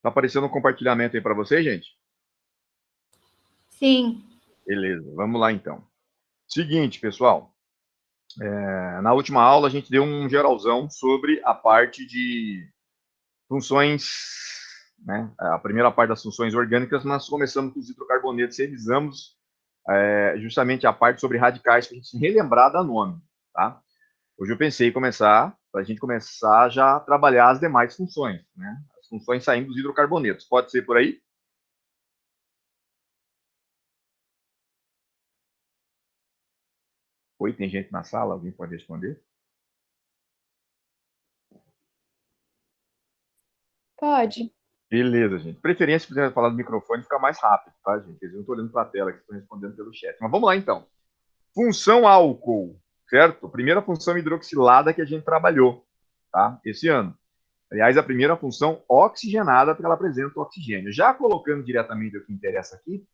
Tá aparecendo um compartilhamento aí para vocês, gente? Sim. Beleza, vamos lá então. Seguinte, pessoal. Na última aula a gente deu um geralzão sobre a parte de funções, né? A primeira parte das funções orgânicas, nós começamos com os hidrocarbonetos, revisamos justamente a parte sobre radicais, para a gente relembrar da nome, tá? Hoje eu pensei em começar, para a gente começar já a trabalhar as demais funções, né? As funções saindo dos hidrocarbonetos. Pode ser por aí? Oi, tem gente na sala? Alguém pode responder? Pode. Beleza, gente. Preferência, se puder falar do microfone, fica mais rápido, tá, gente? Eu não estou olhando para a tela, que estou respondendo pelo chat. Mas vamos lá, então. Função álcool, certo? Primeira função hidroxilada que a gente trabalhou, tá? Esse ano. Aliás, a primeira função oxigenada, porque ela apresenta o oxigênio. Já colocando diretamente o que interessa aqui,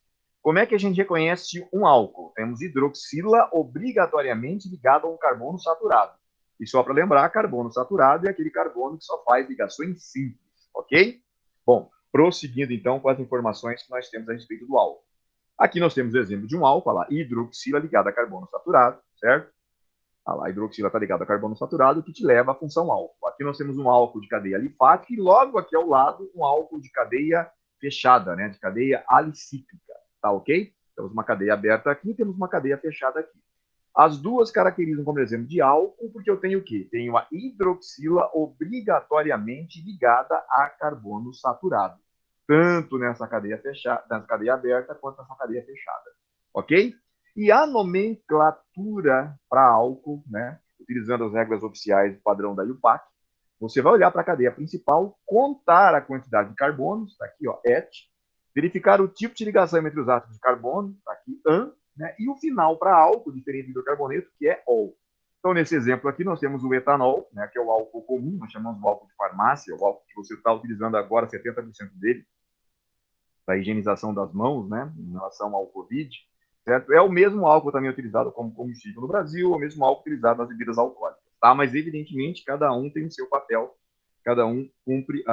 como é que a gente reconhece um álcool? Temos hidroxila obrigatoriamente ligado a um carbono saturado. E só para lembrar, carbono saturado é aquele carbono que só faz ligações simples, ok? Bom, prosseguindo então com as informações que nós temos a respeito do álcool. Aqui nós temos o exemplo de um álcool, lá, hidroxila ligada a carbono saturado, certo? A hidroxila está ligada a carbono saturado, que te leva à função álcool. Aqui nós temos um álcool de cadeia alifática e logo aqui ao lado um álcool de cadeia fechada, né? De cadeia alicíclica, tá ok? Temos uma cadeia aberta aqui, temos uma cadeia fechada aqui. As duas caracterizam como exemplo de álcool, porque eu tenho o quê? Tenho a hidroxila obrigatoriamente ligada a carbono saturado, tanto nessa cadeia fechada, nessa cadeia aberta, quanto nessa cadeia fechada, ok? E a nomenclatura para álcool, né, utilizando as regras oficiais do padrão da IUPAC, você vai olhar para a cadeia principal, contar a quantidade de carbonos, está aqui, ó, et, verificar o tipo de ligação entre os átomos de carbono, está aqui, an, né, e o final para álcool, diferente do hidrocarboneto, que é ol. Então, nesse exemplo aqui, nós temos o etanol, né, que é o álcool comum, nós chamamos de álcool de farmácia, o álcool que você está utilizando agora, 70% dele, para higienização das mãos, né, em relação ao Covid, certo? É o mesmo álcool também utilizado como combustível no Brasil, é o mesmo álcool utilizado nas bebidas alcoólicas, tá? Mas, evidentemente, cada um tem o seu papel, cada um cumpre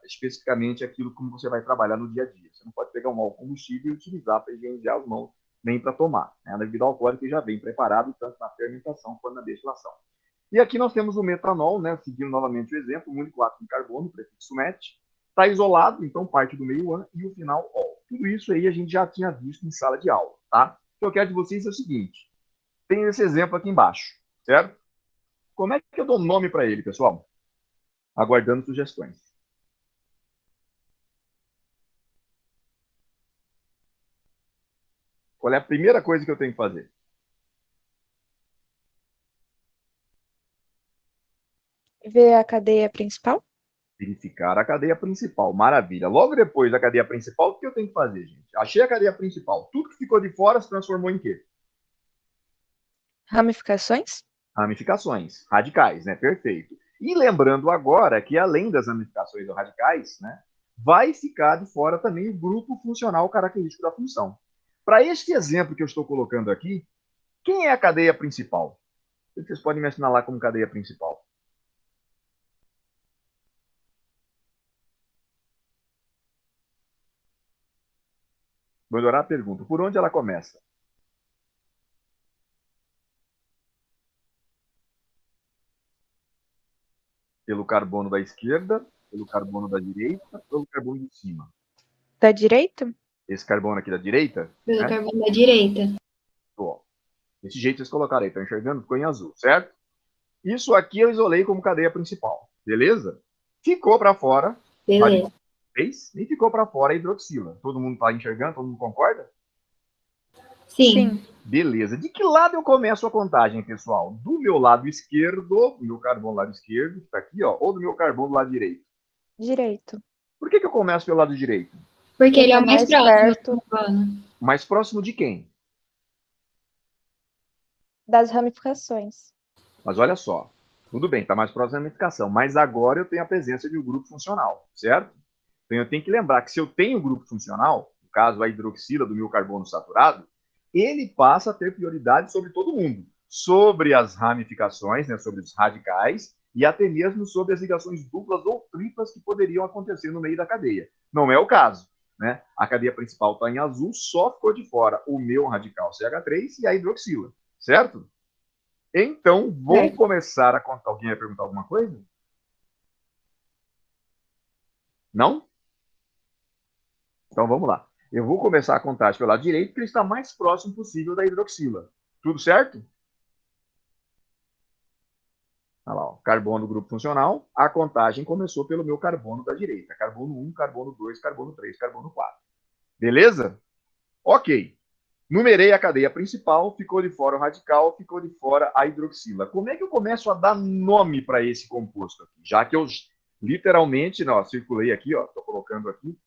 especificamente aquilo como você vai trabalhar no dia a dia. Você não pode pegar um álcool combustível e utilizar para higienizar as mãos, nem para tomar, né? Na bebida alcoólica já vem preparado, tanto na fermentação quanto na destilação. E aqui nós temos o metanol, né? Seguindo novamente o exemplo, um único átomo de carbono, prefixo met, está isolado, então parte do meio an e o final ol. Tudo isso aí a gente já tinha visto em sala de aula, tá? O que eu quero de vocês é o seguinte: tem esse exemplo aqui embaixo, certo? Como é que eu dou nome para ele, pessoal? Aguardando sugestões. Qual é a primeira coisa que eu tenho que fazer? Ver a cadeia principal? Verificar a cadeia principal. Maravilha. Logo depois da cadeia principal, o que eu tenho que fazer, gente? Achei a cadeia principal. Tudo que ficou de fora se transformou em quê? Ramificações? Ramificações, radicais, né? Perfeito. E lembrando agora que, além das ramificações ou radicais, né, vai ficar de fora também o grupo funcional característico da função. Para este exemplo que eu estou colocando aqui, quem é a cadeia principal? Vocês podem me assinalar como cadeia principal. Vou melhorar a pergunta. Por onde ela começa? Pelo carbono da esquerda, pelo carbono da direita, pelo carbono de cima? Da direita? Esse carbono aqui da direita? Pelo Né? carbono da direita. Ó, desse jeito vocês colocaram aí. Estão enxergando? Ficou em azul, certo? Isso aqui eu isolei como cadeia principal, beleza? Ficou para fora, Beleza. e ficou para fora a hidroxila. Todo mundo está enxergando? Todo mundo concorda? Sim. Beleza. De que lado eu começo a contagem, pessoal? Do meu lado esquerdo, do meu carbono do lado esquerdo, que está aqui, ó, ou do meu carbono do lado direito? Direito. Por que eu começo pelo lado direito? Porque ele é Tá o mais mais próximo perto do carbono. Mais próximo de quem? das ramificações. Mas olha só, tudo bem, está mais próximo da ramificação, mas agora eu tenho a presença de um grupo funcional, certo? Então eu tenho que lembrar que se eu tenho um grupo funcional, no caso a hidroxila do meu carbono saturado, ele passa a ter prioridade sobre todo mundo, sobre as ramificações, né, sobre os radicais e até mesmo sobre as ligações duplas ou triplas que poderiam acontecer no meio da cadeia. Não é o caso, né? A cadeia principal está em azul, só ficou de fora o meu radical CH3 e a hidroxila, certo? Então, vou começar a contar. Alguém vai perguntar alguma coisa? Não? Então, vamos lá. Eu vou começar a contagem pelo lado direito, porque ele está mais próximo possível da hidroxila. Tudo certo? Olha lá, ó, carbono do grupo funcional. A contagem começou pelo meu carbono da direita. Carbono 1, carbono 2, carbono 3, carbono 4. Beleza? Ok. Numerei a cadeia principal, ficou de fora o radical, ficou de fora a hidroxila. Como é que eu começo a dar nome para esse composto aqui? Já que eu literalmente, não, circulei aqui, estou colocando aqui,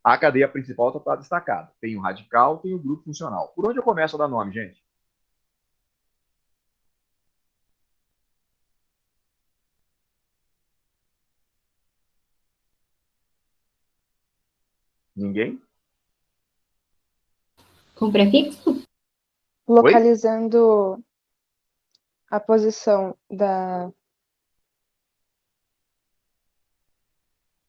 a cadeia principal está destacada. Tem o radical, tem o grupo funcional. Por onde eu começo a dar nome, gente? Ninguém? Com prefixo? Localizando a posição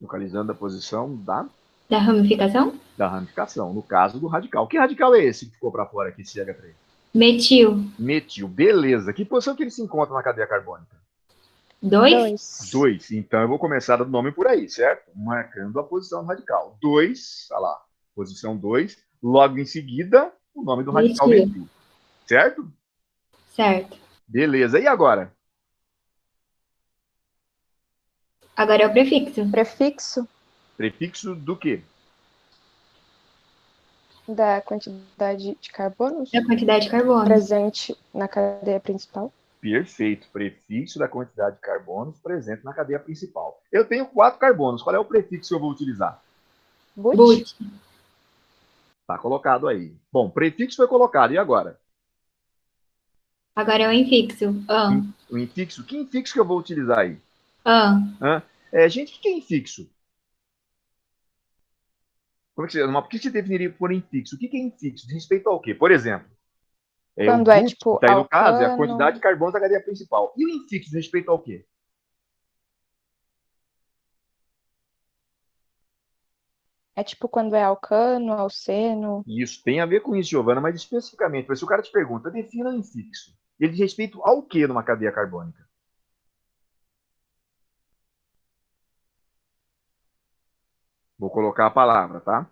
Localizando a posição Da ramificação? da ramificação, no caso do radical. Que radical é esse que ficou para fora aqui, CH3? Metil. Metil, beleza. Que posição que ele se encontra na cadeia carbônica? 2? 2. Então eu vou começar dando nome por aí, certo? Marcando a posição do radical. 2, olha lá, posição 2. Logo em seguida, o nome do radical metil. Certo? Certo. Beleza. E agora? Agora é o prefixo. prefixo Prefixo do quê? da quantidade de carbonos Da quantidade de carbono. presente na cadeia principal. Perfeito. Prefixo da quantidade de carbonos presente na cadeia principal. Eu tenho 4 carbonos. Qual é o prefixo que eu vou utilizar? But. Está colocado aí. Bom, prefixo foi colocado. E agora? Agora é o infixo. O infixo? Que infixo que eu vou utilizar aí? Gente, o que é infixo? Por que você definiria por infixo? O que é infixo? De respeito ao quê? Por exemplo, Quando o é but, tipo que está aí no caso, é a alcano. quantidade de carbono da cadeia principal. E o infixo de respeito ao quê? É tipo quando é alcano, alceno. Isso tem a ver com isso, Giovana, mas especificamente, se o cara te pergunta, defina o infixo. Ele diz respeito ao quê numa cadeia carbônica? Vou colocar a palavra, tá?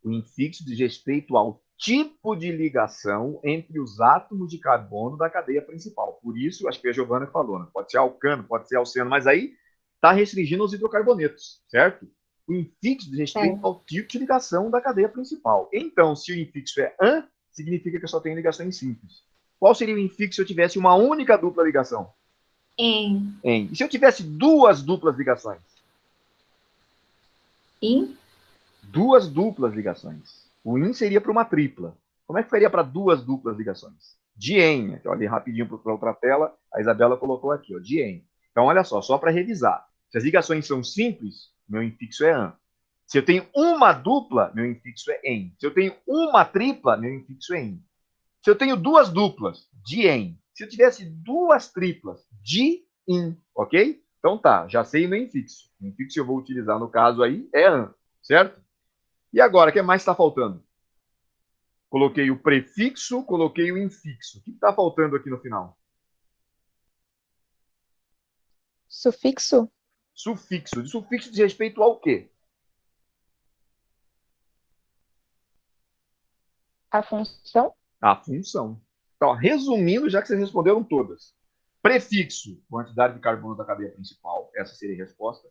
O infixo diz respeito ao tipo de ligação entre os átomos de carbono da cadeia principal. Por isso, acho que a Giovana falou, né? Pode ser alcano, pode ser alceno, mas aí está restringindo os hidrocarbonetos, certo? O infixo diz respeito ao tipo de ligação da cadeia principal. Então, se o infixo é an, significa que eu só tenho ligações simples. Qual seria o infixo se eu tivesse uma única dupla ligação? En. E se eu tivesse duas duplas ligações? In. Duas duplas ligações. O in seria para uma tripla. Como é que faria para duas duplas ligações? Dien. Então, ali rapidinho para outra tela, a Isabela colocou aqui, ó, dien. Então, olha só para revisar. Se as ligações são simples, meu infixo é an. Se eu tenho uma dupla, meu infixo é en. Se eu tenho uma tripla, meu infixo é in. Se eu tenho duas duplas, dien. Se eu tivesse duas triplas, di-in, ok? Então tá, já sei o meu infixo. O infixo que eu vou utilizar no caso aí é an, certo? E agora, o que mais está faltando? Coloquei o prefixo, coloquei o infixo. O que está faltando aqui no final? Sufixo? Sufixo. De sufixo diz respeito ao quê? A função? A função. Então, resumindo, já que vocês responderam todas. Prefixo, quantidade de carbono da cadeia principal. Essa seria a resposta.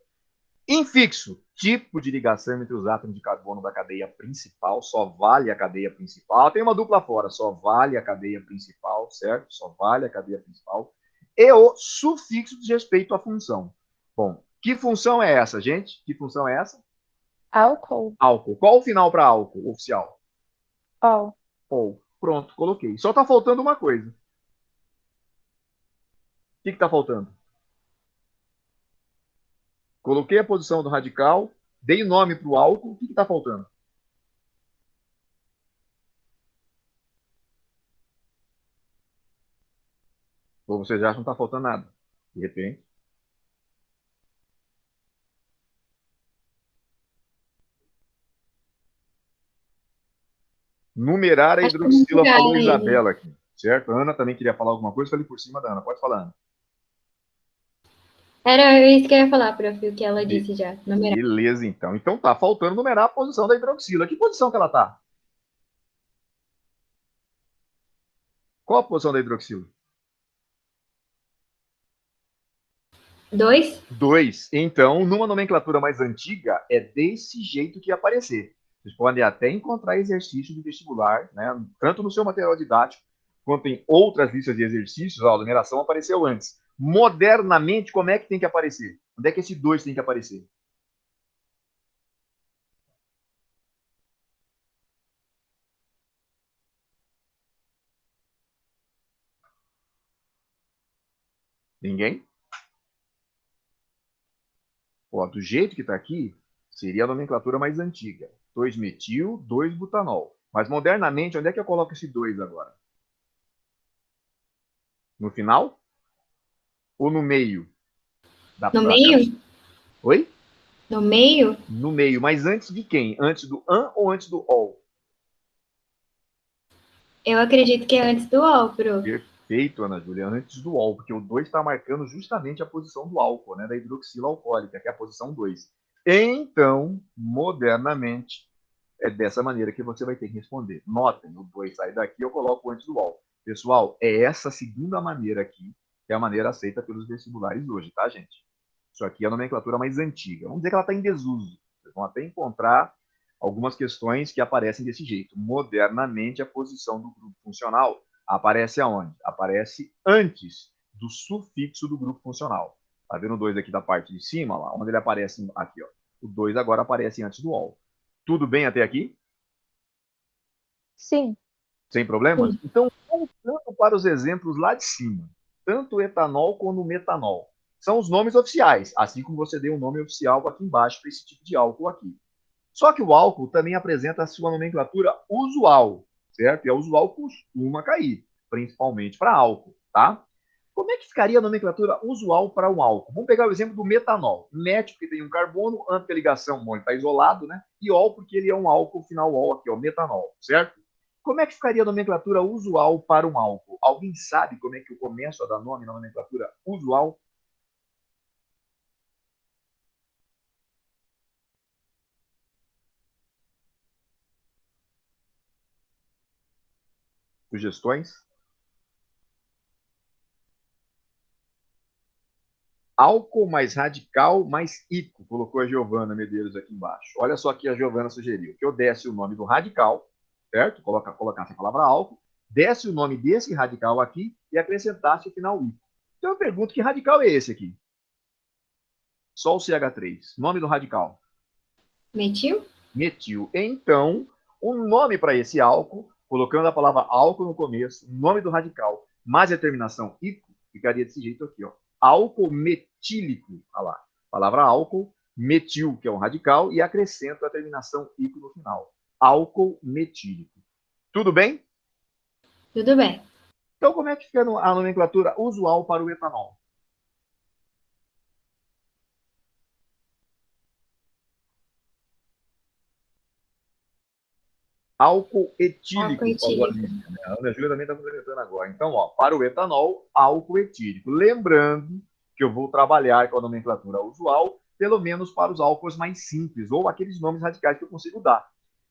Infixo, tipo de ligação entre os átomos de carbono da cadeia principal, só vale a cadeia principal. Tem uma dupla fora, só vale a cadeia principal, certo? Só vale a cadeia principal. E o sufixo diz respeito à função. Bom, que função é essa, gente? Que função é essa? Álcool. Álcool. Qual o final para álcool oficial? Ol. Ou. Pronto, coloquei. Só está faltando uma coisa. O que está faltando? Coloquei a posição do radical, dei nome para o álcool. O que está faltando? Ou vocês acham que não está faltando nada? De repente. Numerar a Acho que hidroxila, misturar falou ele. Isabela aqui, certo? A Ana também queria falar alguma coisa, falei por cima da Ana. Pode falar, Ana. Era isso que eu ia falar, prof, o que ela Be- disse já. Numerar. Beleza, então. Então tá faltando numerar a posição da hidroxila. Que posição que ela tá? Qual a posição da hidroxila? 2. 2. Então, numa nomenclatura mais antiga, é desse jeito que ia aparecer. Vocês podem até encontrar exercício de vestibular, né? Tanto no seu material didático, quanto em outras listas de exercícios, a numeração apareceu antes. Modernamente, como é que tem que aparecer? Onde é que esse 2 tem que aparecer? Ninguém? Ó, do jeito que está aqui, seria a nomenclatura mais antiga. 2-metil, 2-butanol. Mas modernamente, onde é que eu coloco esse 2 agora? No final? Ou no meio da No frase? meio? Oi? No meio? No meio. Mas antes de quem? Antes do an ou antes do all? Eu acredito que é antes do all, prof. Perfeito, Ana Júlia. Antes do all, porque o 2 está marcando justamente a posição do álcool, né? Da hidroxila alcoólica, que é a posição 2. Então, modernamente, é dessa maneira que você vai ter que responder. Notem, o 2 sai daqui, eu coloco antes do all. Pessoal, é essa segunda maneira aqui, que é a maneira aceita pelos vestibulares hoje, tá, gente? Isso aqui é a nomenclatura mais antiga. Vamos dizer que ela está em desuso. Vocês vão até encontrar algumas questões que aparecem desse jeito. Modernamente, a posição do grupo funcional aparece aonde? Aparece antes do sufixo do grupo funcional. Tá vendo o 2 aqui da parte de cima, lá, onde ele aparece aqui, ó. O 2 agora aparece antes do all. Tudo bem até aqui? Sim. Sem problemas? Sim. Então, voltando para os exemplos lá de cima, tanto o etanol quanto o metanol são os nomes oficiais, assim como você deu um nome oficial aqui embaixo para esse tipo de álcool aqui. Só que o álcool também apresenta a sua nomenclatura usual, certo? E a usual costuma cair, principalmente para álcool, tá? Como é que ficaria a nomenclatura usual para um álcool? Vamos pegar o exemplo do metanol. Met, porque tem um carbono, an, porque a ligação, bom, ele está isolado, né? E ol, porque ele é um álcool, final ol aqui, ó, metanol, certo? Como é que ficaria a nomenclatura usual para um álcool? Alguém sabe como é que eu começo a dar nome na nomenclatura usual? Sugestões? Álcool mais radical mais ico, colocou a Giovana Medeiros aqui embaixo. Olha só que a Giovana sugeriu que eu desse o nome do radical, certo? Colocasse a palavra álcool, desse o nome desse radical aqui e acrescentasse o final ico. Então eu pergunto que radical é esse aqui? Só o CH3. Nome do radical? Metil? Metil. Então, o nome para esse álcool, colocando a palavra álcool no começo, o nome do radical, mais a terminação ico, ficaria desse jeito aqui, ó. Álcool metílico, olha lá. Palavra álcool, metil, que é um radical, e acrescento a terminação ico no final. Álcool metílico. Tudo bem? Tudo bem. Então, como é que fica a nomenclatura usual para o etanol? Álcool Álcool etílico, falou a etílico. Lívia, né? A Ana Júlia também está complementando agora. Então, ó, para o etanol, álcool etílico. Lembrando que eu vou trabalhar com a nomenclatura usual, pelo menos para os álcools mais simples, ou aqueles nomes radicais que eu consigo dar.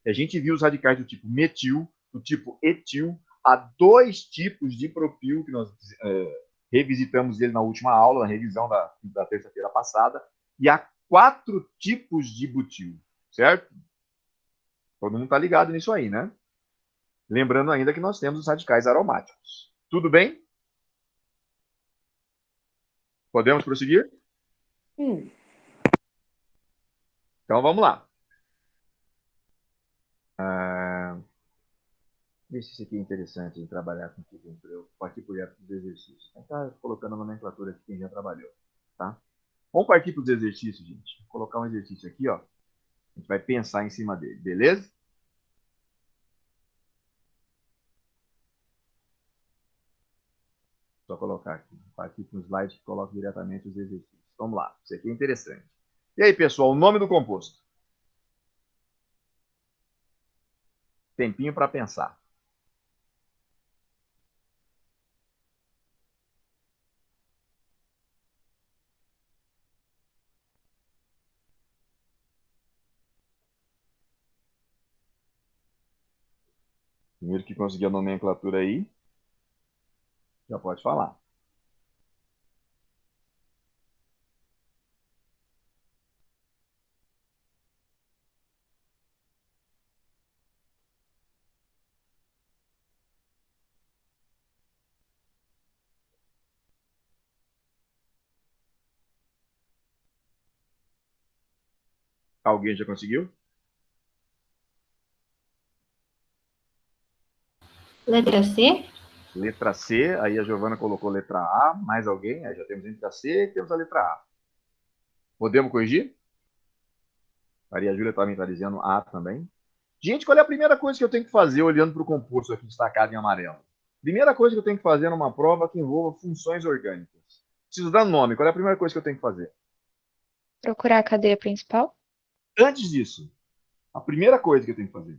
A gente viu os radicais do tipo metil, do tipo etil, há dois tipos de propil, que nós revisitamos ele na última aula, na revisão da terça-feira passada, e há quatro tipos de butil, certo? Todo mundo está ligado nisso aí, né? Lembrando ainda que nós temos os radicais aromáticos. Tudo bem? Podemos prosseguir? Então vamos lá. Ver se isso aqui é interessante de trabalhar com o para eu partir por direto dos exercícios. Está colocando a nomenclatura aqui quem já trabalhou. Tá? Vamos partir para os exercícios, gente. Vou colocar um exercício aqui, ó. A gente vai pensar em cima dele, beleza? Só colocar aqui. Partir para o slide que coloca diretamente os exercícios. Vamos lá. Isso aqui é interessante. E aí, pessoal, o nome do composto? Tempinho para pensar. Primeiro que conseguir a nomenclatura aí, já pode falar. Alguém já conseguiu? Letra C? Letra C, aí a Giovana colocou letra A, mais alguém? Aí já temos a letra C e temos a letra A. Podemos corrigir? Maria Júlia também está dizendo A também. Gente, qual é a primeira coisa que eu tenho que fazer olhando para o composto aqui destacado em amarelo? Primeira coisa que eu tenho que fazer numa prova que envolva funções orgânicas. Preciso dar nome. Qual é a primeira coisa que eu tenho que fazer? Procurar a cadeia principal? Antes disso, a primeira coisa que eu tenho que fazer.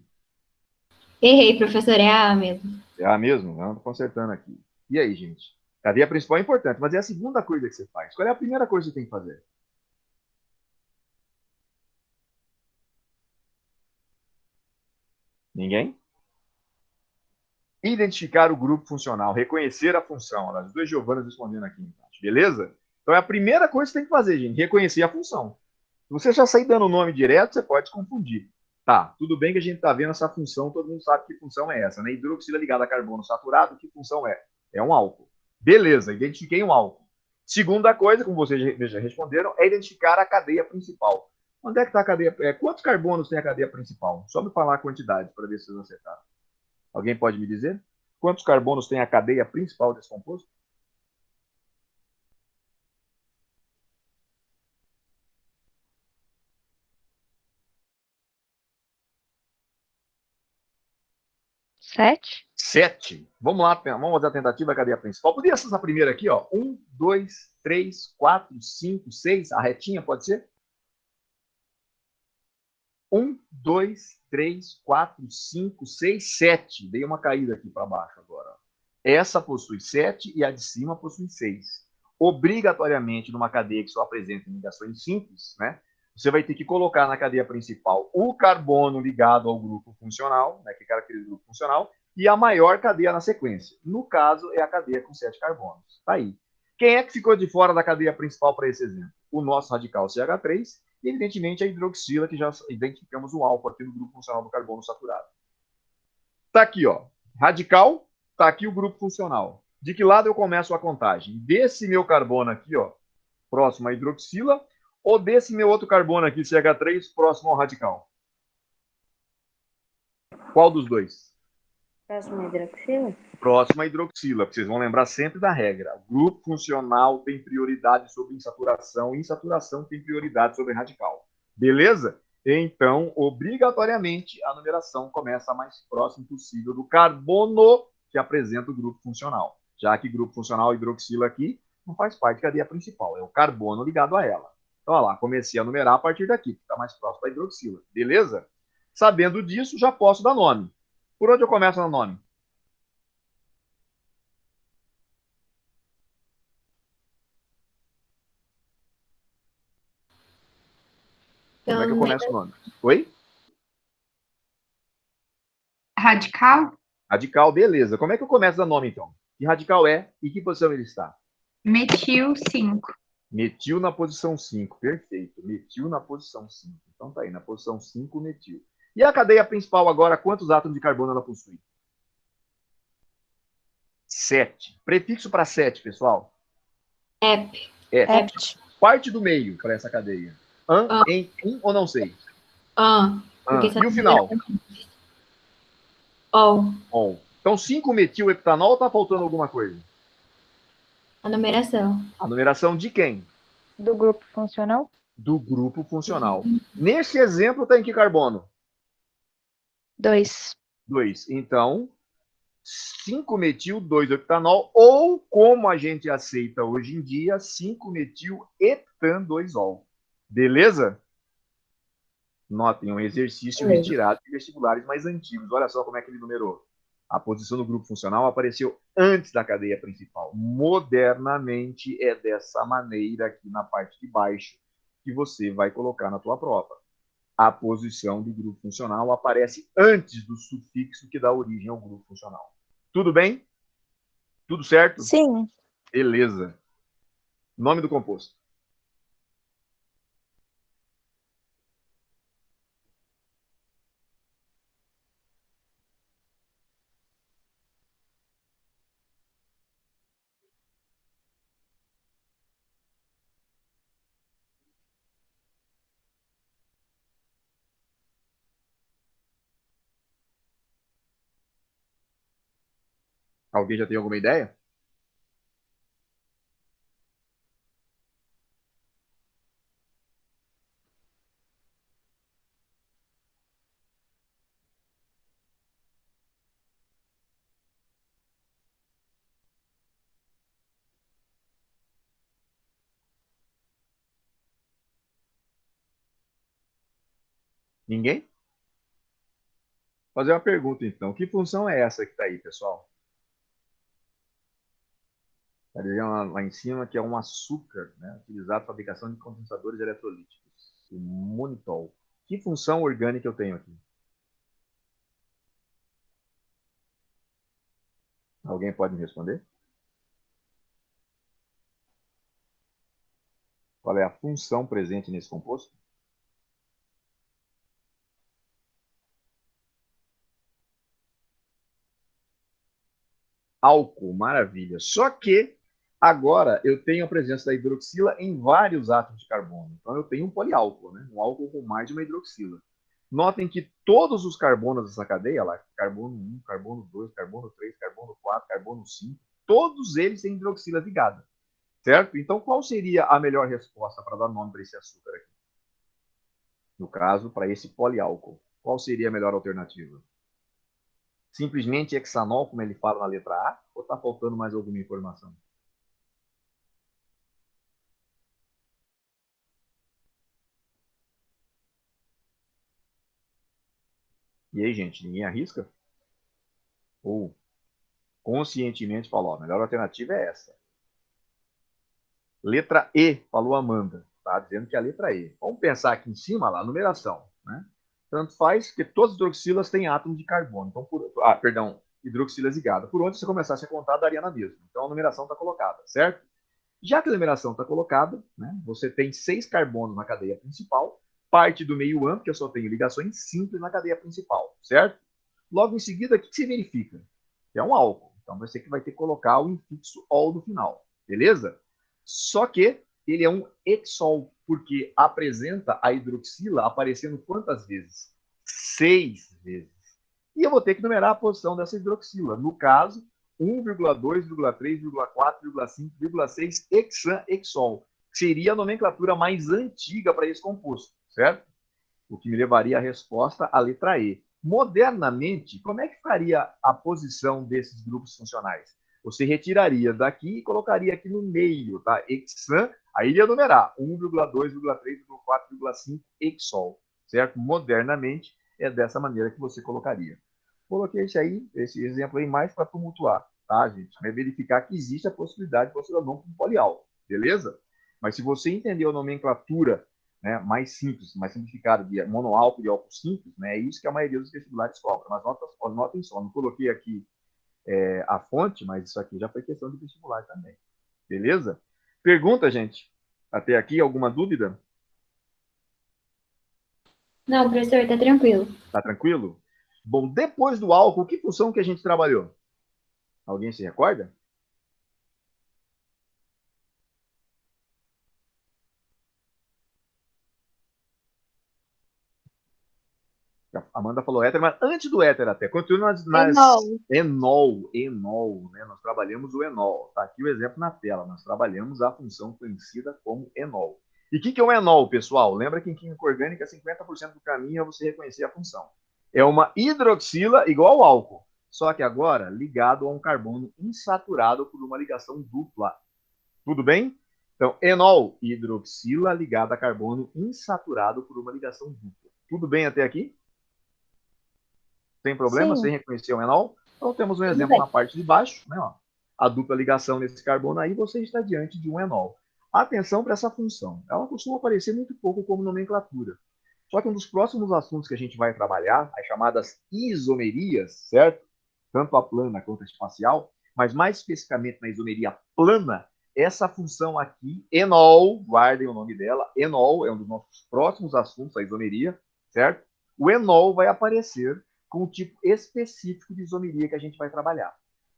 Errei, professor, é A mesmo. É A mesmo? Não, estou consertando aqui. E aí, gente? Cadeia principal é importante, mas é a segunda coisa que você faz. Qual é a primeira coisa que você tem que fazer? Ninguém? Identificar o grupo funcional, reconhecer a função. As duas Giovanas respondendo aqui embaixo, beleza? Então é a primeira coisa que você tem que fazer, gente, reconhecer a função. Se você já sair dando o nome direto, você pode se confundir. Tá, tudo bem que a gente está vendo essa função, todo mundo sabe que função é essa, né? Hidroxila ligada a carbono saturado, que função é? É um álcool. Beleza, identifiquei um álcool. Segunda coisa, como vocês já responderam, é identificar a cadeia principal. Onde é que está a cadeia? Quantos carbonos tem a cadeia principal? Só me falar a quantidade para ver se vocês acertaram. Alguém pode me dizer? Quantos carbonos tem a cadeia principal desse composto? Sete? 7. Vamos lá, vamos fazer a tentativa da cadeia principal. Podia ser essa primeira aqui, ó. 1, 2, 3, 4, 5, 6. A retinha pode ser? 1, 2, 3, 4, 5, 6, 7. Dei uma caída aqui para baixo agora. Essa possui 7 e a de cima possui 6. Obrigatoriamente, numa cadeia que só apresenta ligações simples, né? Você vai ter que colocar na cadeia principal o carbono ligado ao grupo funcional, né, que é aquele grupo funcional, e a maior cadeia na sequência. No caso, é a cadeia com 7 carbonos. Tá aí. Quem é que ficou de fora da cadeia principal para esse exemplo? O nosso radical CH3 e, evidentemente, a hidroxila, que já identificamos o álcool aqui no grupo funcional do carbono saturado. Tá aqui, ó. Radical, tá aqui o grupo funcional. De que lado eu começo a contagem? Desse meu carbono aqui, ó, próximo à hidroxila, ou desse meu outro carbono aqui, CH3, próximo ao radical? Qual dos dois? Próxima hidroxila? Próximo à hidroxila, porque vocês vão lembrar sempre da regra. O grupo funcional tem prioridade sobre insaturação, insaturação tem prioridade sobre radical. Beleza? Então, obrigatoriamente, a numeração começa mais próximo possível do carbono que apresenta o grupo funcional. Já que grupo funcional hidroxila aqui não faz parte da cadeia principal, é o carbono ligado a ela. Então, olha lá, comecei a numerar a partir daqui, que está mais próximo da hidroxila. Beleza? Sabendo disso, já posso dar nome. Por onde eu começo no nome? Como é que eu começo o nome? Oi? Radical? Radical, beleza. Como é que eu começo a nome, então? Que radical é e que posição ele está? Metil 5. Metil na posição 5. Perfeito. Metil na posição 5. Então tá aí, na posição 5, metil. E a cadeia principal agora, quantos átomos de carbono ela possui? 7. Prefixo para 7, pessoal? EP. Hept. Parte do meio para essa cadeia. Em, ou não sei? E o final? Ol. Então 5 metil etanol, tá faltando alguma coisa? A numeração. A numeração de quem? Do grupo funcional? Do grupo funcional. Nesse exemplo, tem que carbono? 2. 2. Então, 5-metil 2-octanol, ou, como a gente aceita hoje em dia, 5-metil etan 2-ol. Beleza? Notem, um exercício Beleza. retirado de vestibulares mais antigos. Olha só como é que ele numerou. A posição do grupo funcional apareceu antes da cadeia principal. Modernamente, é dessa maneira aqui na parte de baixo que você vai colocar na tua prova. A posição do grupo funcional aparece antes do sufixo que dá origem ao grupo funcional. Tudo bem? Tudo certo? Sim. Beleza. Nome do composto. Alguém já tem alguma ideia? Ninguém? Vou fazer uma pergunta, então. Que função é essa que está aí, pessoal? Está lá em cima, que é um açúcar, né, utilizado para fabricação de condensadores eletrolíticos. O monitol. Que função orgânica eu tenho aqui? Alguém pode me responder? Qual é a função presente nesse composto? Álcool, maravilha. Só que agora eu tenho a presença da hidroxila em vários átomos de carbono. Então eu tenho um poliálcool, né? Um álcool com mais de uma hidroxila. Notem que todos os carbonos dessa cadeia, lá, carbono 1, carbono 2, carbono 3, carbono 4, carbono 5, todos eles têm hidroxila ligada, certo? Então qual seria a melhor resposta para dar nome para esse açúcar aqui? No caso, para esse poliálcool. Qual seria a melhor alternativa? Simplesmente hexanol, como ele fala na letra A, ou está faltando mais alguma informação? E aí, gente, ninguém arrisca? Ou conscientemente falou, a melhor alternativa é essa. Letra E, falou Amanda. Tá dizendo que é a letra E. Vamos pensar aqui em cima, lá, a numeração. Né? Tanto faz que todas as hidroxilas têm átomos de carbono. Então, perdão, hidroxila ligada. Por onde você começasse a contar, daria na mesma. Então, a numeração está colocada, certo? Já que a numeração está colocada, né, você tem 6 carbonos na cadeia principal, parte do meio amplo, que eu só tenho ligações simples na cadeia principal, certo? Logo em seguida, o que se verifica? Que é um álcool. Então, você que vai ter que colocar o infixo ol no final, beleza? Só que ele é um hexol, porque apresenta a hidroxila aparecendo quantas vezes? 6 vezes. E eu vou ter que numerar a posição dessa hidroxila. No caso, 1,2,3,4,5,6 hexan-hexol. Seria a nomenclatura mais antiga para esse composto, certo? O que me levaria à resposta à letra E. Modernamente, como é que faria a posição desses grupos funcionais? Você retiraria daqui e colocaria aqui no meio, tá? Hexan, aí ia numerar 1,2,3,4,5 hexol, certo? Modernamente, é dessa maneira que você colocaria. Coloquei esse exemplo aí mais para tumultuar, tá, gente? Vai verificar que existe a possibilidade de você dar nome com poliálcool, beleza? Mas se você entendeu a nomenclatura, né, mais simples, mais simplificada, de monoálcool e álcool simples, né, é isso que a maioria dos vestibulares cobra. Mas notem só, não coloquei aqui a fonte, mas isso aqui já foi questão de vestibular também. Beleza? Pergunta, gente. Até aqui, alguma dúvida? Não, professor, tá tranquilo. Tá tranquilo? Bom, depois do álcool, que função que a gente trabalhou? Alguém se recorda? A Amanda falou éter, mas antes do éter até. Continua enol, né? Nós trabalhamos o enol. Tá aqui o exemplo na tela. Nós trabalhamos a função conhecida como enol. E o que é um enol, pessoal? Lembra que em química orgânica, 50% do caminho é você reconhecer a função. É uma hidroxila igual ao álcool, só que agora ligado a um carbono insaturado por uma ligação dupla. Tudo bem? Então, enol, hidroxila ligada a carbono insaturado por uma ligação dupla. Tudo bem até aqui? Sem problema, Sim. sem reconhecer o enol? Então temos um exemplo bem. na parte de baixo, né? Ó. A dupla ligação nesse carbono aí, você está diante de um enol. Atenção para essa função. Ela costuma aparecer muito pouco como nomenclatura. Só que um dos próximos assuntos que a gente vai trabalhar, as chamadas isomerias, certo? Tanto a plana quanto a espacial, mas mais especificamente na isomeria plana, essa função aqui, enol, guardem o nome dela, enol é um dos nossos próximos assuntos, a isomeria, certo? O enol vai aparecer com o tipo específico de isomeria que a gente vai trabalhar.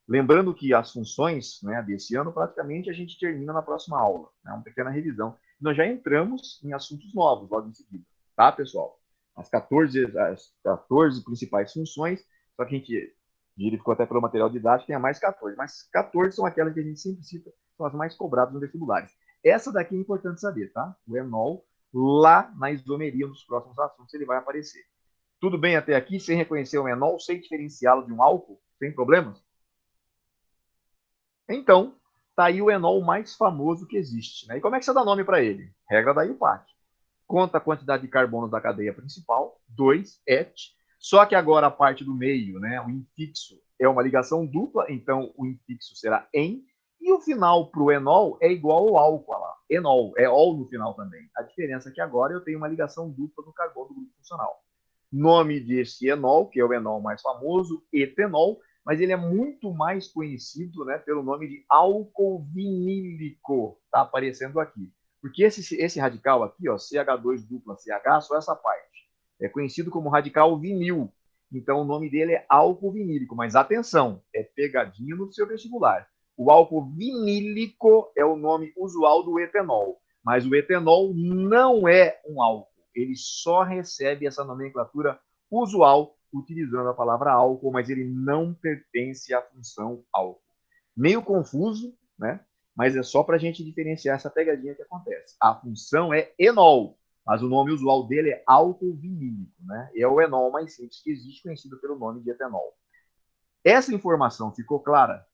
Lembrando que as funções, né, desse ano, praticamente a gente termina na próxima aula, né, uma pequena revisão. Nós já entramos em assuntos novos logo em seguida, tá, pessoal? As 14 principais funções, só que a gente ficou até pelo material didático, tem a mais 14, mas 14 são aquelas que a gente sempre cita, são as mais cobradas nos vestibulares. Essa daqui é importante saber, tá? O enol, lá na isomeria, nos próximos assuntos, ele vai aparecer. Tudo bem até aqui, sem reconhecer o enol, sem diferenciá-lo de um álcool, sem problemas? Então, tá aí o enol mais famoso que existe, né? E como é que você dá nome para ele? Regra da IUPAC. Conta a quantidade de carbonos da cadeia principal, 2, et. Só que agora a parte do meio, né, o infixo, é uma ligação dupla, então o infixo será em, e o final para o enol é igual ao álcool lá. Enol, é ol no final também. A diferença é que agora eu tenho uma ligação dupla no carbono do grupo funcional. Nome desse enol, que é o enol mais famoso, etenol, mas ele é muito mais conhecido, né, pelo nome de álcool vinílico, está aparecendo aqui. Porque esse radical aqui, ó, CH2 dupla CH, só essa parte, é conhecido como radical vinil. Então o nome dele é álcool vinílico, mas atenção, é pegadinha no seu vestibular. O álcool vinílico é o nome usual do etanol, mas o etanol não é um álcool. Ele só recebe essa nomenclatura usual utilizando a palavra álcool, mas ele não pertence à função álcool. Meio confuso, né? Mas é só para a gente diferenciar essa pegadinha que acontece. A função é enol, mas o nome usual dele é álcool vinílico, né? É o enol mais simples que existe, conhecido pelo nome de etanol. Essa informação ficou clara?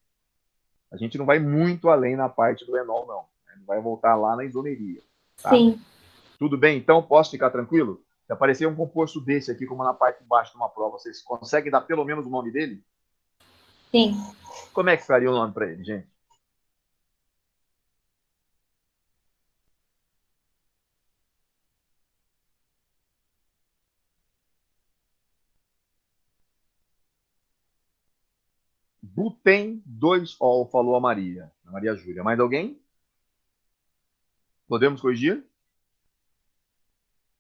A gente não vai muito além na parte do enol, não. A gente vai voltar lá na isomeria. Tá? Sim. Tudo bem, então? Posso ficar tranquilo? Se aparecer um composto desse aqui, como na parte de baixo de uma prova, vocês conseguem dar pelo menos o nome dele? Sim. Como é que ficaria o nome para ele, gente? Butem 2-ol, falou a Maria Júlia. Mais alguém? Podemos corrigir?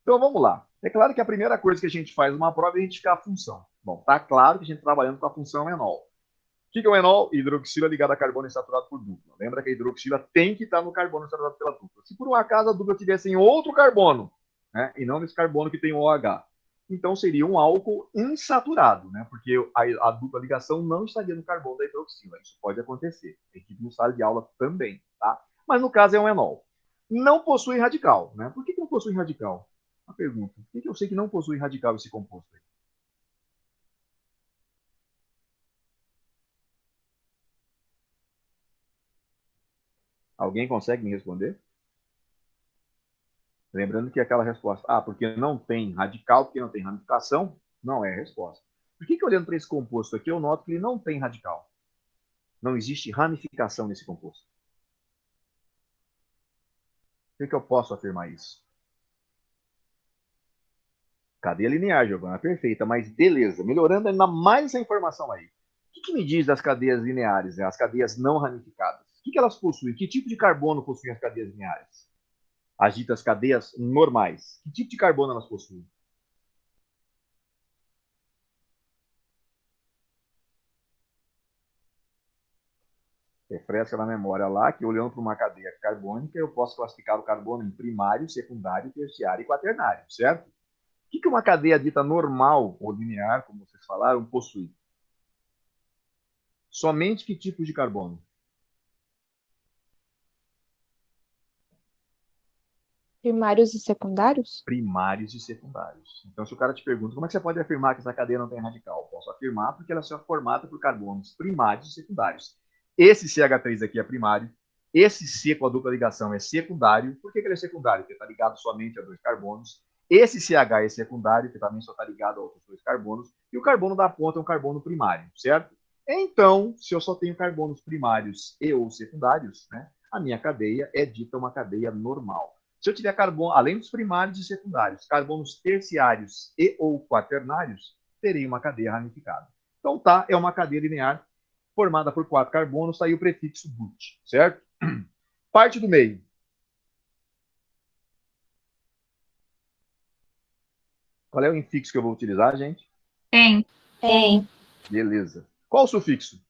Então vamos lá. É claro que a primeira coisa que a gente faz numa prova é identificar a função. Bom, tá claro que a gente está trabalhando com a função enol. O que é o enol? Hidroxila ligada a carbono insaturado por dupla. Lembra que a hidroxila tem que estar no carbono insaturado pela dupla. Se por um acaso a dupla tivesse em outro carbono, né, e não nesse carbono que tem o OH, então seria um álcool insaturado, né, porque a dupla ligação não estaria no carbono da hidroxila. Isso pode acontecer. A equipe no sala de aula também, tá? Mas no caso é um enol. Não possui radical, né? Por que não possui radical? Uma pergunta. Por que eu sei que não possui radical esse composto aí? Alguém consegue me responder? Lembrando que aquela resposta, porque não tem radical, porque não tem ramificação, não é a resposta. Por que olhando para esse composto aqui, eu noto que ele não tem radical? Não existe ramificação nesse composto. Por que eu posso afirmar isso? Cadeia linear, Giovana, perfeita, mas beleza. Melhorando ainda mais essa informação aí. O que me diz das cadeias lineares, né? As cadeias não ramificadas? O que elas possuem? Que tipo de carbono possuem as cadeias lineares? As ditas cadeias normais. Que tipo de carbono elas possuem? Refresca na memória lá que olhando para uma cadeia carbônica, eu posso classificar o carbono em primário, secundário, terciário e quaternário, certo? O que uma cadeia dita normal ou linear, como vocês falaram, possui? Somente que tipos de carbono? Primários e secundários? Primários e secundários. Então, se o cara te pergunta como é que você pode afirmar que essa cadeia não tem radical, posso afirmar porque ela é formada por carbonos primários e secundários. Esse CH3 aqui é primário, esse C com a dupla ligação é secundário. Por que ele é secundário? Porque está ligado somente a dois carbonos. Esse CH é secundário, que também só está ligado a outros dois carbonos, e o carbono da ponta é um carbono primário, certo? Então, se eu só tenho carbonos primários e ou secundários, né, a minha cadeia é dita uma cadeia normal. Se eu tiver carbono, além dos primários e secundários, carbonos terciários e ou quaternários, terei uma cadeia ramificada. Então, tá, é uma cadeia linear formada por 4 carbonos, está aí o prefixo but, certo? Parte do meio. Qual é o infixo que eu vou utilizar, gente? Tem. Tem. Beleza. Qual o sufixo?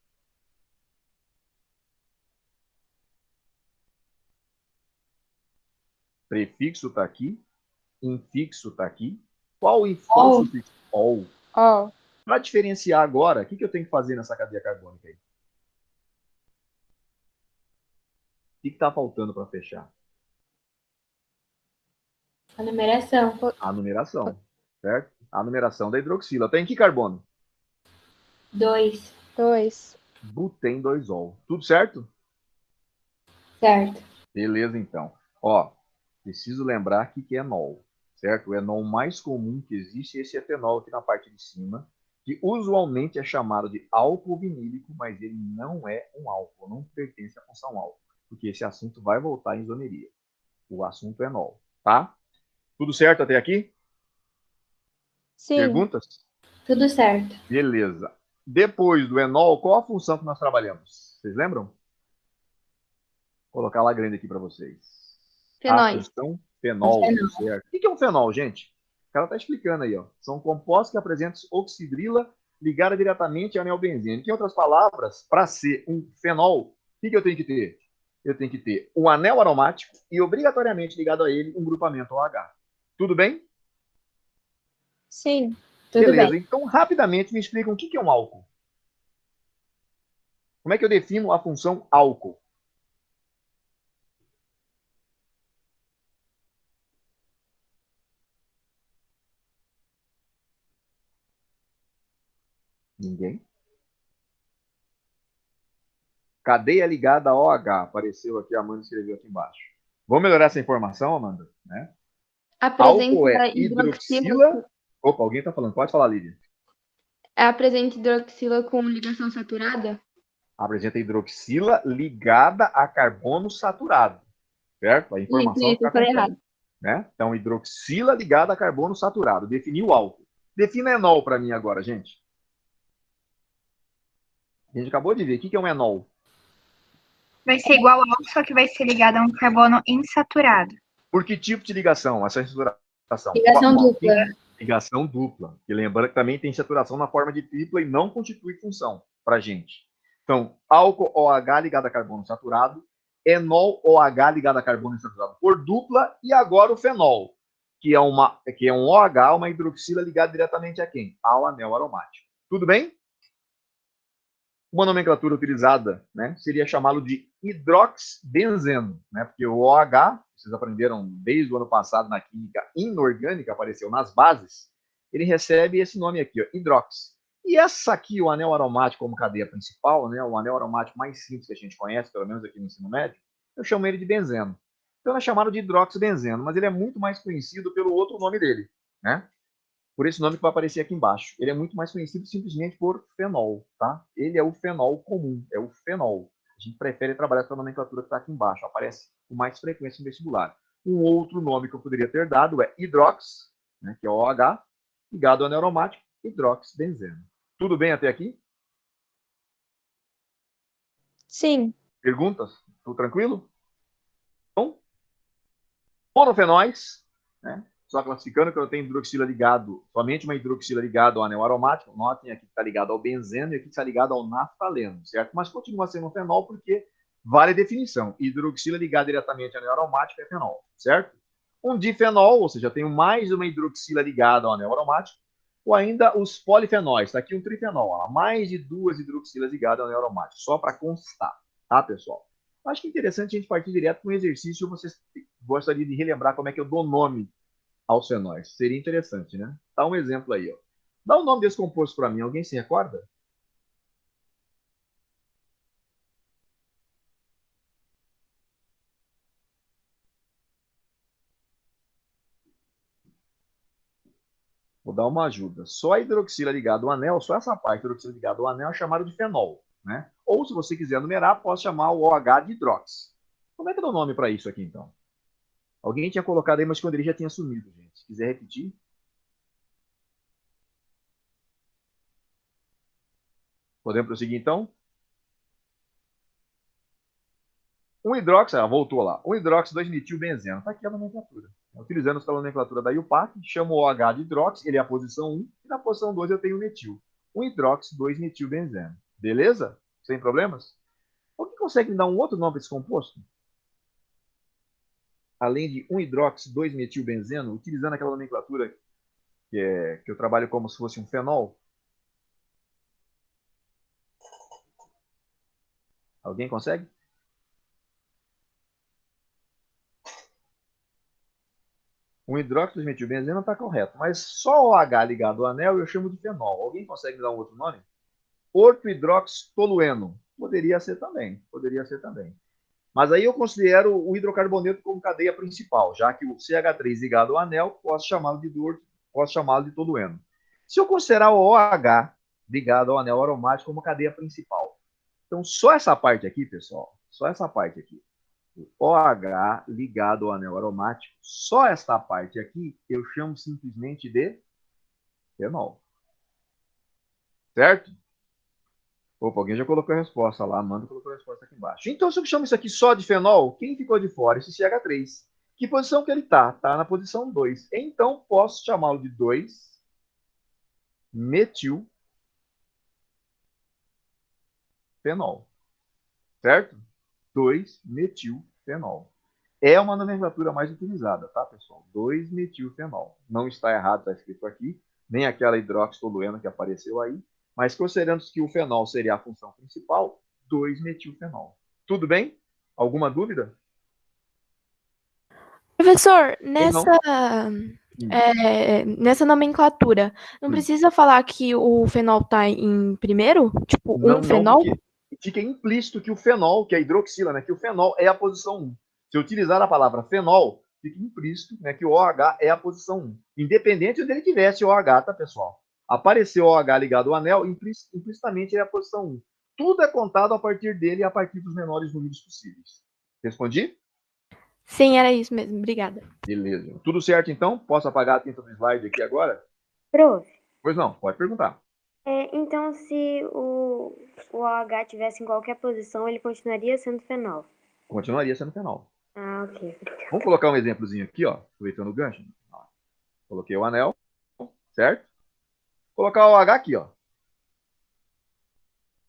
Prefixo está aqui. Infixo está aqui. Qual o sufixo? Ol. Ó, Para diferenciar agora, o que eu tenho que fazer nessa cadeia carbônica aí? O que está faltando para fechar? A numeração. A numeração, certo? A numeração da hidroxila. Tem que carbono? 2. 2. Butém 2-ol. Tudo certo? Certo. Beleza, então. Ó, preciso lembrar que é enol, certo? O enol mais comum que existe é esse etanol aqui na parte de cima, que usualmente é chamado de álcool vinílico, mas ele não é um álcool, não pertence à função álcool, porque esse assunto vai voltar em isomeria. O assunto é enol, tá? Tudo certo até aqui? Sim. Perguntas? Tudo certo. Beleza. Depois do enol, qual a função que nós trabalhamos? Vocês lembram? Vou colocar lá grande aqui para vocês. A Fenóis. função fenol, Fenol. certo? O que é um fenol, gente? O cara está explicando aí, ó. São compostos que apresentam oxidrila ligada diretamente ao anel benzênico. Em outras palavras, para ser um fenol, o que eu tenho que ter? Eu tenho que ter um anel aromático e, obrigatoriamente ligado a ele, um grupamento OH. Tudo bem? Sim. Tudo Beleza. bem. Então, rapidamente, me explicam o que é um álcool. Como é que eu defino a função álcool? Ninguém? Cadeia ligada a OH. Apareceu aqui, a Amanda escreveu aqui embaixo. Vamos melhorar essa informação, Amanda? Né? Álcool é hidroxila. Opa, alguém está falando. Pode falar, Lívia. Apresenta hidroxila com ligação saturada? Apresenta hidroxila ligada a carbono saturado. Certo? A informação Isso, fica eu falei completa. errado. Né? Então, hidroxila ligada a carbono saturado. Definiu o álcool. Defina enol para mim agora, gente. A gente acabou de ver. O que é um enol? Vai ser igual ao, só que vai ser ligado a um carbono insaturado. Por que tipo de ligação? Essa saturação? Ligação dupla. Ligação dupla. E lembrando que também tem saturação na forma de tripla e não constitui função para a gente. Então, álcool OH ligado a carbono saturado, enol OH ligado a carbono insaturado por dupla, e agora o fenol, que é um OH, uma hidroxila ligada diretamente a quem? Ao anel aromático. Tudo bem? Uma nomenclatura utilizada, né, seria chamá-lo de hidroxibenzeno, né, porque o OH, vocês aprenderam desde o ano passado na química inorgânica, apareceu nas bases, ele recebe esse nome aqui, ó, hidrox. E essa aqui, o anel aromático como cadeia principal, né, o anel aromático mais simples que a gente conhece, pelo menos aqui no ensino médio, eu chamo ele de benzeno. Então é chamado de hidroxibenzeno, mas ele é muito mais conhecido pelo outro nome dele, né? Por esse nome que vai aparecer aqui embaixo. Ele é muito mais conhecido simplesmente por fenol, tá? Ele é o fenol comum, é o fenol. A gente prefere trabalhar com a nomenclatura que está aqui embaixo, aparece com mais frequência no vestibular. Um outro nome que eu poderia ter dado é hidrox, né, que é OH, ligado ao anel aromático, hidroxibenzeno. Tudo bem até aqui? Sim. Perguntas? Tudo tranquilo? Bom, monofenóis, né? Só classificando que eu tenho hidroxila ligado, somente uma hidroxila ligada ao anel aromático. Notem aqui que está ligado ao benzeno e aqui está ligado ao naftaleno, certo? Mas continua sendo um fenol porque vale a definição. Hidroxila ligada diretamente ao anel aromático é fenol, certo? Um difenol, ou seja, tenho mais uma hidroxila ligada ao anel aromático, ou ainda os polifenóis. Está aqui um trifenol, ó, mais de 2 hidroxilas ligadas ao anel aromático, só para constar, tá, pessoal? Acho que é interessante a gente partir direto com um exercício. Vocês gostariam de relembrar como é que eu dou nome aos fenóis? Seria interessante, né? Dá um exemplo aí, ó. Dá o nome desse composto para mim. Alguém se recorda? Vou dar uma ajuda. Só a hidroxila ligada ao anel, só essa parte hidroxila ligada ao anel é chamada de fenol, né? Ou, se você quiser numerar, posso chamar o OH de hidrox. Como é que dá o nome para isso aqui, então? Alguém tinha colocado aí, mas quando ele já tinha sumido, gente. Se quiser repetir. Podemos prosseguir, então? Um hidróxido, voltou lá. Um hidróxido 2-metilbenzeno. Está aqui a nomenclatura. Utilizando essa nomenclatura da IUPAC, chamo o OH de hidróxido, ele é a posição 1, e na posição 2 eu tenho o metil. Um hidróxido 2-metilbenzeno. Beleza? Sem problemas? Alguém consegue me dar um outro nome para esse composto? Além de um hidróxido 2-metilbenzeno, utilizando aquela nomenclatura que eu trabalho como se fosse um fenol? Alguém consegue? Um hidróxido de metilbenzeno está correto, mas só o OH ligado ao anel eu chamo de fenol. Alguém consegue me dar um outro nome? Ortohidroxitolueno. Poderia ser também, poderia ser também. Mas aí eu considero o hidrocarboneto como cadeia principal, já que o CH3 ligado ao anel, posso chamá-lo de tolueno. Se eu considerar o OH ligado ao anel aromático como cadeia principal, então só essa parte aqui, pessoal, só essa parte aqui, OH ligado ao anel aromático, só esta parte aqui eu chamo simplesmente de fenol. Certo? Opa, alguém já colocou a resposta lá, Amanda colocou a resposta aqui embaixo. Então, se eu chamo isso aqui só de fenol, quem ficou de fora? Esse CH3. Que posição que ele está? Está na posição 2. Então, posso chamá-lo de 2-metilfenol. Certo? 2-metilfenol. É uma nomenclatura mais utilizada, tá, pessoal? 2-metilfenol. Não está errado, está escrito aqui. Nem aquela hidroxitolueno que apareceu aí. Mas considerando que o fenol seria a função principal, 2-metilfenol. Tudo bem? Alguma dúvida? Professor, Não. nessa nomenclatura, não precisa falar que o fenol está em primeiro? Tipo, Não, um fenol? porque fica implícito que o fenol, que é a hidroxila, né, que o fenol é a posição 1. Se eu utilizar a palavra fenol, fica implícito, né, que o OH é a posição 1. Independente de ele tivesse o OH, tá, pessoal? Apareceu o OH ligado ao anel, implicitamente é a posição 1. Tudo é contado a partir dele e a partir dos menores números possíveis. Respondi? Sim, era isso mesmo. Obrigada. Beleza. Tudo certo, então? Posso apagar a tinta do slide aqui agora? Prof, Pois não, pode perguntar. então se o OH tivesse em qualquer posição, ele continuaria sendo fenol. Continuaria sendo fenol. Ah, ok. Vamos colocar um exemplozinho aqui, ó, aproveitando o gancho. Coloquei o anel, certo? Vou colocar o OH aqui, ó.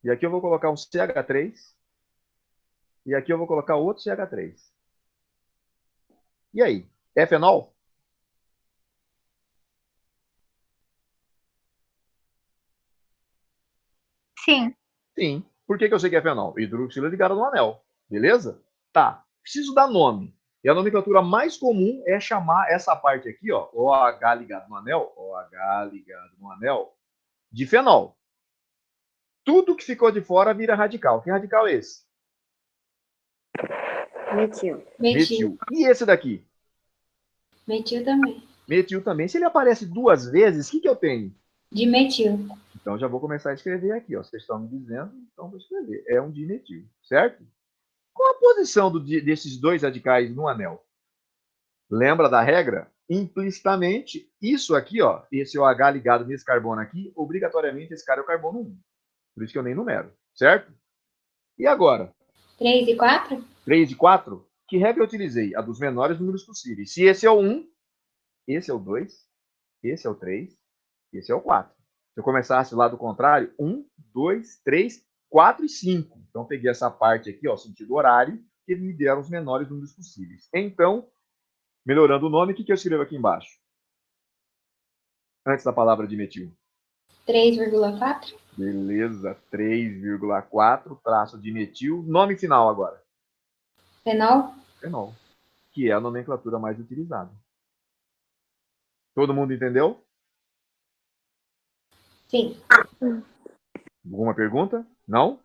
E aqui eu vou colocar um CH3. E aqui eu vou colocar outro CH3. E aí? É fenol? Sim. Sim. Por que eu sei que é fenol? Hidroxila ligada no anel. Beleza? Tá. Preciso dar nome. E a nomenclatura mais comum é chamar essa parte aqui, ó, OH ligado no anel, OH ligado no anel, de fenol. Tudo que ficou de fora vira radical. Que radical é esse? Metil. Metil. E esse daqui? Metil também. Metil também. Se ele aparece duas vezes, o que eu tenho? Dimetil. Então, já vou começar a escrever aqui. Ó. Vocês estão me dizendo, então vou escrever. É um dimetil, certo? Qual a posição desses dois radicais no anel? Lembra da regra? Implicitamente, isso aqui, ó, esse OH ligado nesse carbono aqui, obrigatoriamente esse cara é o carbono 1. Por isso que eu nem numero, certo? E agora? 3 e 4? 3 e 4? Que regra eu utilizei? A dos menores números possíveis. Se esse é o 1, esse é o 2, esse é o 3, esse é o 4. Se eu começasse lá do contrário, 1, 2, 3, 4 e 5. Então, peguei essa parte aqui, ó, sentido horário, que me deram os menores números possíveis. Então, melhorando o nome, o que eu escrevo aqui embaixo? Antes da palavra dimetil. 3,4? Beleza, 3,4, traço dimetil. Nome final agora. Fenol? Fenol, que é a nomenclatura mais utilizada. Todo mundo entendeu? Sim. Alguma pergunta? Não?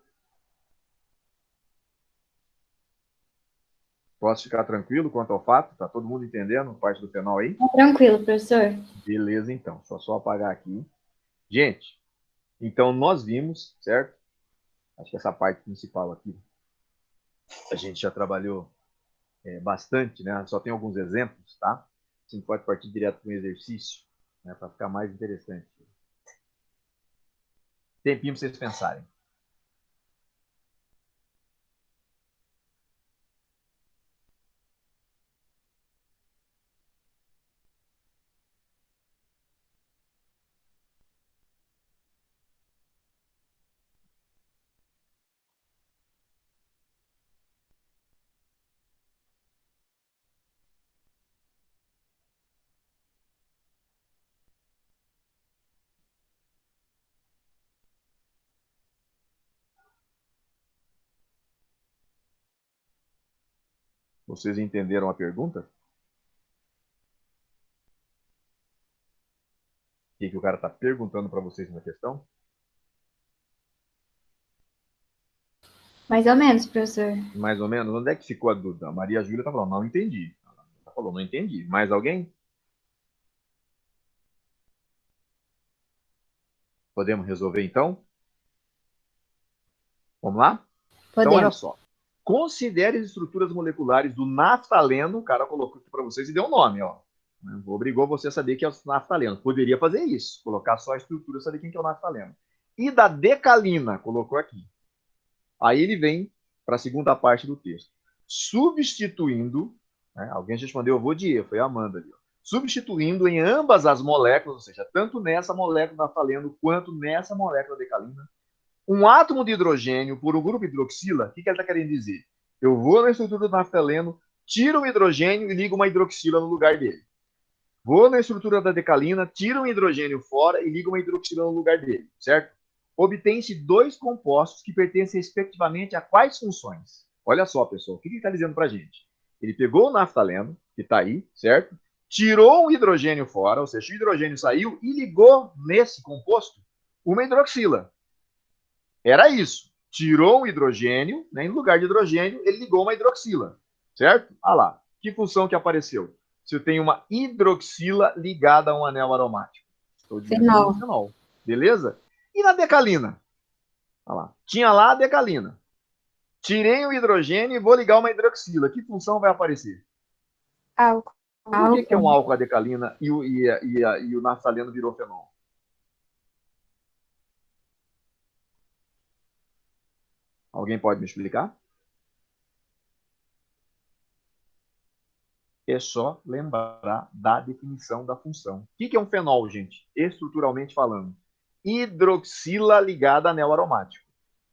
Posso ficar tranquilo quanto ao fato? Tá todo mundo entendendo parte do fenol aí? Tá tranquilo, professor. Beleza, então. Só apagar aqui. Gente, então nós vimos, certo? Acho que essa parte principal aqui a gente já trabalhou bastante, né? Só tem alguns exemplos, tá? A gente pode partir direto para um exercício, né? Para ficar mais interessante. Tempinho para vocês pensarem. Vocês entenderam a pergunta? O que o cara está perguntando para vocês na questão? Mais ou menos, professor. Mais ou menos. Onde é que ficou a dúvida? A Maria Júlia está falando, não entendi. Ela falou, não entendi. Mais alguém? Podemos resolver então? Vamos lá? Então, olha Podemos. só. Considere as estruturas moleculares do naftaleno. O cara colocou aqui para vocês e deu um nome, ó. Obrigou você a saber que é o naftaleno. Poderia fazer isso, colocar só a estrutura, saber quem que é o naftaleno. E da decalina, colocou aqui. Aí ele vem para a segunda parte do texto. Substituindo, né, alguém já respondeu, eu vou de E, foi a Amanda ali. Ó. Substituindo em ambas as moléculas, ou seja, tanto nessa molécula naftaleno quanto nessa molécula decalina, um átomo de hidrogênio por um grupo hidroxila, o que ele está querendo dizer? Eu vou na estrutura do naftaleno, tiro o hidrogênio e ligo uma hidroxila no lugar dele. Vou na estrutura da decalina, tiro um hidrogênio fora e ligo uma hidroxila no lugar dele, certo? Obtém-se dois compostos que pertencem respectivamente a quais funções? Olha só, pessoal, o que ele está dizendo para a gente? Ele pegou o naftaleno, que está aí, certo? Tirou o hidrogênio fora, ou seja, o hidrogênio saiu e ligou nesse composto uma hidroxila. Era isso. Tirou um hidrogênio, né, em lugar de hidrogênio, ele ligou uma hidroxila, certo? Ah lá, que função que apareceu? Se eu tenho uma hidroxila ligada a um anel aromático. Estou dizendo Fenol. fenol. Beleza? E na decalina? Olha lá. Tinha lá a decalina. Tirei o hidrogênio e vou ligar uma hidroxila. Que função vai aparecer? Álcool. Por que é um álcool a decalina e o naftaleno virou fenol? Alguém pode me explicar? É só lembrar da definição da função. O que é um fenol, gente? Estruturalmente falando. Hidroxila ligada a anel aromático.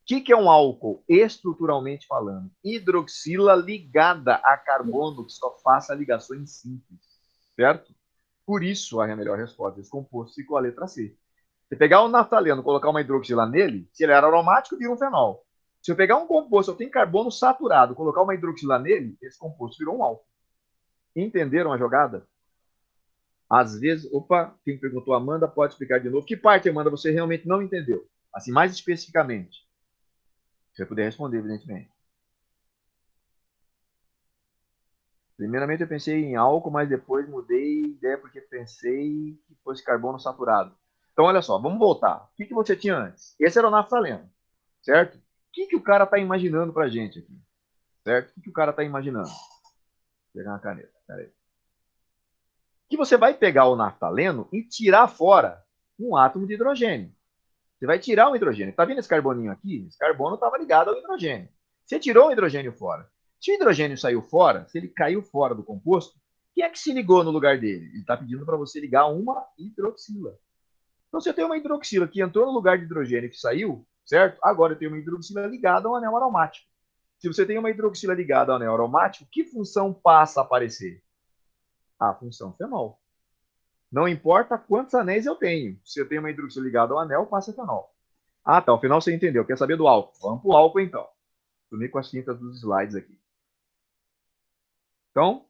O que é um álcool? Estruturalmente falando. Hidroxila ligada a carbono que só faça ligações simples. Certo? Por isso, a melhor resposta desse composto ficou a letra C. Se pegar um naftaleno e colocar uma hidroxila nele, se ele era aromático, vira um fenol. Se eu pegar um composto que tem carbono saturado, colocar uma hidroxila nele, esse composto virou um álcool. Entenderam a jogada? Às vezes, opa, quem perguntou, Amanda, pode explicar de novo. Que parte, Amanda, você realmente não entendeu? Assim, mais especificamente. Se você puder responder, evidentemente. Primeiramente, eu pensei em álcool, mas depois mudei ideia porque pensei que fosse carbono saturado. Então, olha só, vamos voltar. O que você tinha antes? Esse era o naftaleno, certo? O que o cara está imaginando para a gente aqui? Certo? O que o cara está imaginando? Vou pegar uma caneta, peraí. Que você vai pegar o naftaleno e tirar fora um átomo de hidrogênio. Você vai tirar o hidrogênio. Está vendo esse carboninho aqui? Esse carbono estava ligado ao hidrogênio. Você tirou o hidrogênio fora. Se o hidrogênio saiu fora, se ele caiu fora do composto, quem é que se ligou no lugar dele? Ele está pedindo para você ligar uma hidroxila. Então, se eu tenho uma hidroxila que entrou no lugar de hidrogênio que saiu, certo? Agora eu tenho uma hidroxila ligada a um anel aromático. Se você tem uma hidroxila ligada ao anel aromático, que função passa a aparecer? A função fenol. Não importa quantos anéis eu tenho. Se eu tenho uma hidroxila ligada ao anel, passa fenol. Ah, tá. O final você entendeu. Quer saber do álcool? Vamos para o álcool, então. Tomei com as tintas dos slides aqui. Então,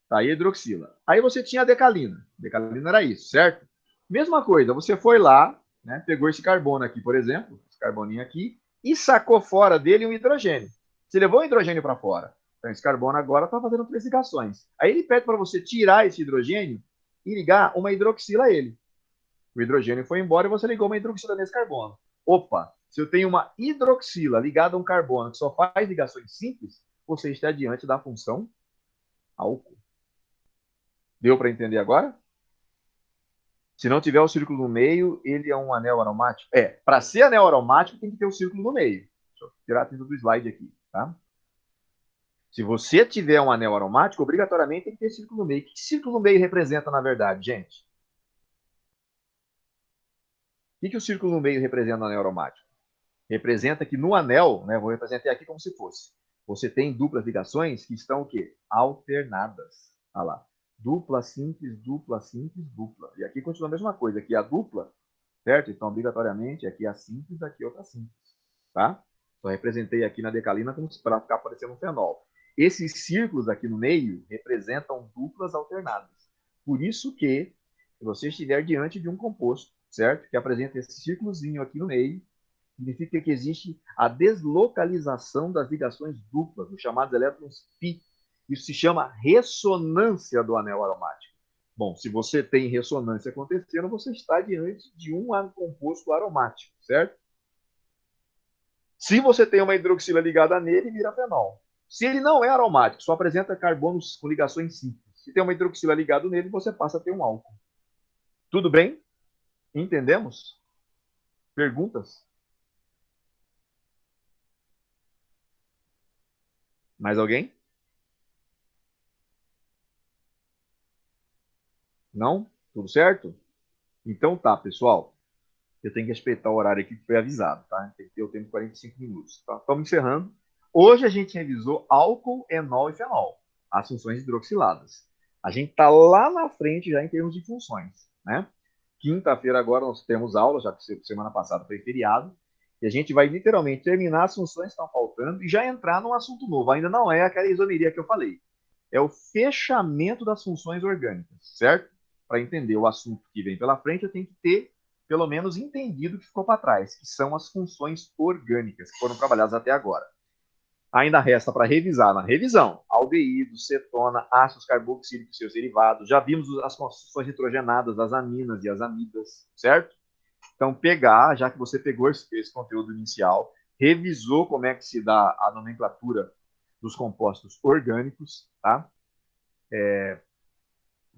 tá aí a hidroxila. Aí você tinha a decalina. Decalina era isso, certo? Mesma coisa. Você foi lá, né, pegou esse carbono aqui, por exemplo, esse carboninho aqui, e sacou fora dele um hidrogênio. Você levou o hidrogênio para fora. Então, esse carbono agora está fazendo 3 ligações. Aí ele pede para você tirar esse hidrogênio e ligar uma hidroxila a ele. O hidrogênio foi embora e você ligou uma hidroxila nesse carbono. Opa, se eu tenho uma hidroxila ligada a um carbono que só faz ligações simples, você está diante da função álcool. Deu para entender agora? Se não tiver o círculo no meio, ele é um anel aromático? Para ser anel aromático tem que ter o círculo no meio. Deixa eu tirar a tinta do slide aqui, tá? Se você tiver um anel aromático, obrigatoriamente tem que ter círculo no meio. O que círculo no meio representa, na verdade, gente? O que o círculo no meio representa no anel aromático? Representa que no anel, né, vou representar aqui como se fosse, você tem duplas ligações que estão o quê? Alternadas. Olha lá. Dupla, simples, dupla, simples, dupla. E aqui continua a mesma coisa. Aqui a dupla, certo? Então, obrigatoriamente, aqui a simples, aqui outra simples. Tá? Só representei aqui na decalina para ficar parecendo um fenol. Esses círculos aqui no meio representam duplas alternadas. Por isso que, se você estiver diante de um composto, certo? Que apresenta esse círculozinho aqui no meio, significa que existe a deslocalização das ligações duplas, os chamados elétrons pi. Isso se chama ressonância do anel aromático. Bom, se você tem ressonância acontecendo, você está diante de um composto aromático, certo? Se você tem uma hidroxila ligada nele, vira fenol. Se ele não é aromático, só apresenta carbonos com ligações simples. Se tem uma hidroxila ligada nele, você passa a ter um álcool. Tudo bem? Entendemos? Perguntas? Mais alguém? Não? Tudo certo? Então tá, pessoal. Eu tenho que respeitar o horário aqui que foi avisado, tá? Tem que ter o tempo de 45 minutos. Tá? Estamos encerrando. Hoje a gente revisou álcool, enol e fenol, as funções hidroxiladas. A gente está lá na frente já em termos de funções, né? Quinta-feira agora nós temos aula, já que semana passada foi feriado, e a gente vai literalmente terminar as funções que estão faltando e já entrar num assunto novo. Ainda não é aquela isomeria que eu falei. É o fechamento das funções orgânicas, certo? Para entender o assunto que vem pela frente, eu tenho que ter pelo menos entendido o que ficou para trás, que são as funções orgânicas que foram trabalhadas até agora. Ainda resta para revisar na revisão aldeído, cetona, ácidos carboxílicos e seus derivados. Já vimos as funções nitrogenadas, as aminas e as amidas, certo? Então, pegar, já que você pegou esse conteúdo inicial, revisou como é que se dá a nomenclatura dos compostos orgânicos, tá?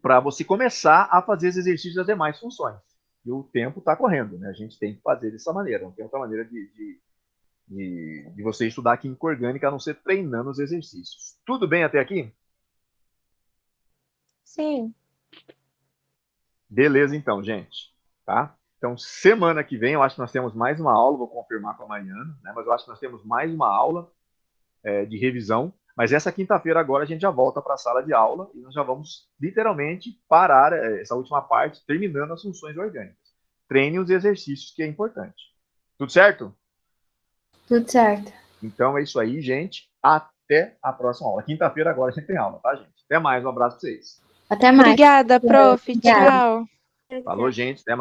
Para você começar a fazer os exercícios das demais funções. E o tempo está correndo, né? A gente tem que fazer dessa maneira. Não tem outra maneira de você estudar química orgânica a não ser treinando os exercícios. Tudo bem até aqui? Sim. Beleza, então, gente. Tá? Então, semana que vem, eu acho que nós temos mais uma aula, vou confirmar com a Mariana, né? Mas eu acho que nós temos mais uma aula de revisão. Mas essa quinta-feira agora a gente já volta para a sala de aula e nós já vamos literalmente parar essa última parte, terminando as funções orgânicas. Treine os exercícios, que é importante. Tudo certo? Tudo certo. Então é isso aí, gente. Até a próxima aula. Quinta-feira agora a gente tem aula, tá, gente? Até mais, um abraço para vocês. Até mais. Obrigada, prof. Obrigada. Tchau. Falou, gente. Até mais.